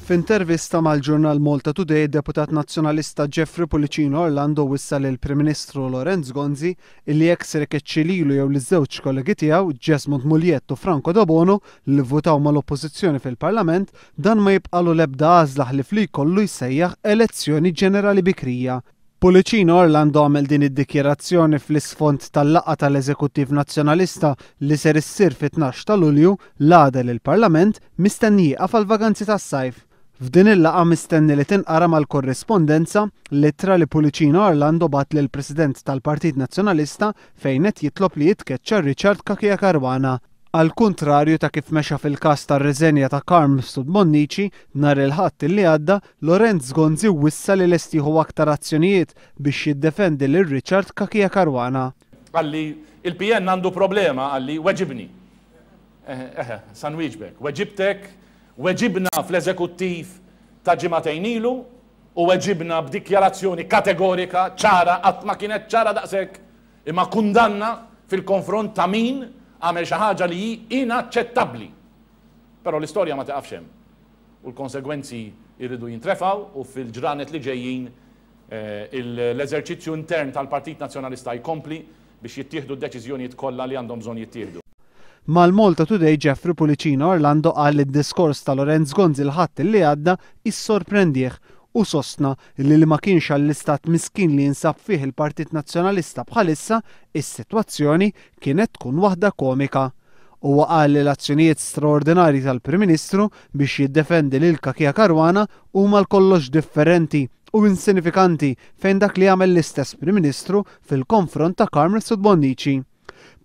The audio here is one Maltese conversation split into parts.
F'intervista mal-ġurnal Malta Today, deputat nazzjonalista Jeffrey Pulicino Orlando wissa lil Prim Ministru Lorenz Gonzi illi jekk ser ikeċċililu jew liż-żewġ kollegi tiegħu Jesmond Muljet u Franco D'Abono li votaw mal-Oppożizzjoni fil-Parlament dan ma jibqalu l-ebda għażla ħlif li jkollu jsejjaħ elezzjoni ġenerali bikrija. Pulicino Orlando għamel din id-dikjerazzjoni fl-isfond tal-laqgħa tal-Eżekuttiv Nazzjonalista li ser issir fit-12 ta' Lulju l-għada lill-Parlament mistenni jieqaf għall-vaganzi tas-sajf. F'din il-laqgħa mistenni li tinqara mal-korrespondenza littra li Pulicino Orlando bat lill-President tal-Partit Nazzjonalista fejn qed jitlob li jitkeċċa Richard Kakija Caruana. Al kontrarju ta' kif mexa fil-każ tar-reżenja ta' Carmen Studmonnici nhar il-Ħadd li għadda, Lorenz Gonzi wissa li lest jieħu aktar azzjonijiet biex jiddefendi lil Richard Kakija Caruana. Għalli il-PN għandu problema għalli weġibni. San wieġbek, weġibna fl-eżekuttiv ta' ġimagħtejn ilu u weġibna b'dikjarazzjoni kategorika ċara qatt ma kienet ċara daqshekk imma kundanna fil-konfront ta' min għamel xi ħaġa li hi inaċċettabbli. Però l-istorja ma taqafx hemm u l-konsegwenzi jridu jintrefaw u fil-ġranet li ġejjin l-eżerċizzju intern tal-Partit Nazzjonalista jkompli biex jittieħdu d-deċiżjonijiet kollha li għandhom bżonn jittieħdu. Mal-Malta Today Jeffrey Pulicino Orlando qal li d-diskors ta' Lorenz Gonzi l-Ħadd li għadda issorprendih u sostna li ma kienx għall-istat miskin li jinsab fih il-Partit Nazzjonalista bħalissa is-sitwazzjoni kienet tkun waħda komika. Huwa qal li l-azzjonijiet straordinarji tal-Prim Ministru biex jiddefendi lil Kakija Caruana huma l-kollox differenti u insinifikanti fejn dak li għamel l-istess Prim Ministru fil-konfront ta' Carmen Studmonnici.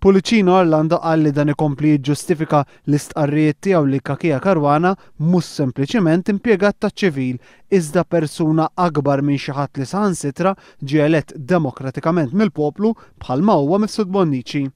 Pulicino Orlando qal li dan ikompli jiġġustifika l-istqarrijiet tiegħu li Kakija Caruana mhux sempliċement impjegat taċ-ċivil iżda persuna akbar minn xi ħadd li saħansitra ġie elett demokratikament mill-poplu bħalma huwa mis-Studmonnici.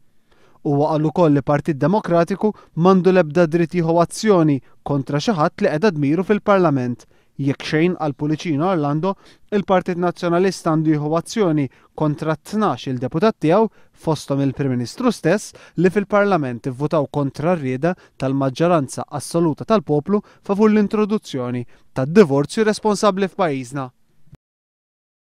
Huwa qal ukoll li Partit Demokratiku m'għandu l-ebda dritt jieħu azzjoni kontra xi ħadd li qiegħda dmiru fil-Parlament. Jekk xejn għal Pulicino Orlando, il-Partit Nazzjonalista għandu jieħu azzjoni kontra 12 il-deputat tiegħu fosthom il-Prim Ministru stess li fil-Parlament ivvutaw kontra r-rieda tal-maġġoranza assoluta tal-poplu favur l-introduzzjoni tad-divorzju responsabbli f'pajjiżna.